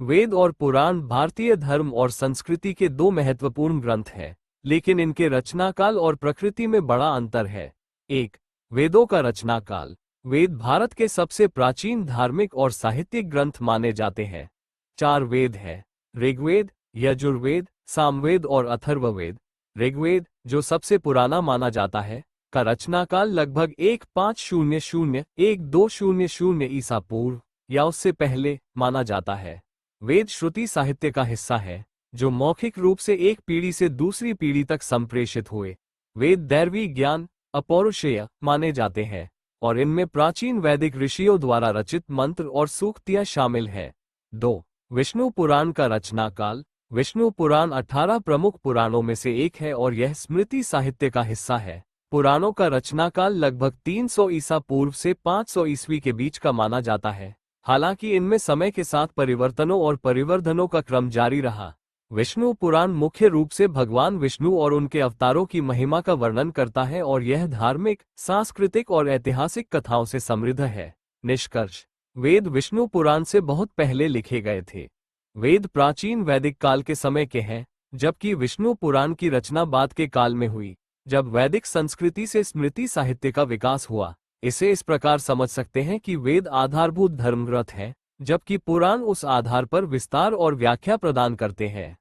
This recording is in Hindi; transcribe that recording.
वेद और पुराण भारतीय धर्म और संस्कृति के दो महत्वपूर्ण ग्रंथ हैं, लेकिन इनके रचनाकाल और प्रकृति में बड़ा अंतर है। एक, वेदों का रचनाकाल। वेद भारत के सबसे प्राचीन धार्मिक और साहित्यिक ग्रंथ माने जाते हैं। 4 वेद हैं: ऋग्वेद, यजुर्वेद, सामवेद और अथर्ववेद। ऋग्वेद, जो सबसे पुराना माना जाता है, का रचनाकाल लगभग 1500-1200 ईसा पूर्व या उससे पहले माना जाता है। वेद श्रुति साहित्य का हिस्सा है, जो मौखिक रूप से एक पीढ़ी से दूसरी पीढ़ी तक संप्रेषित हुए। वेद दैवी ज्ञान, अपौरुषेय माने जाते हैं, और इनमें प्राचीन वैदिक ऋषियों द्वारा रचित मंत्र और सूक्तियां शामिल हैं। 2. विष्णु पुराण का रचनाकाल। विष्णु पुराण 18 प्रमुख पुराणों में से एक है और यह स्मृति साहित्य का हिस्सा है। पुराणों का रचनाकाल लगभग 300 ईसा पूर्व से 500 ईस्वी के बीच का माना जाता है, हालांकि इनमें समय के साथ परिवर्तनों और परिवर्धनों का क्रम जारी रहा। विष्णु पुराण मुख्य रूप से भगवान विष्णु और उनके अवतारों की महिमा का वर्णन करता है और यह धार्मिक, सांस्कृतिक और ऐतिहासिक कथाओं से समृद्ध है। निष्कर्ष: वेद विष्णु पुराण से बहुत पहले लिखे गए थे। वेद प्राचीन वैदिक काल के समय के हैं, जबकि विष्णु पुराण की रचना बाद के काल में हुई, जब वैदिक संस्कृति से स्मृति साहित्य का विकास हुआ। इसे इस प्रकार समझ सकते हैं कि वेद आधारभूत धर्मग्रंथ हैं, जबकि पुराण उस आधार पर विस्तार और व्याख्या प्रदान करते हैं।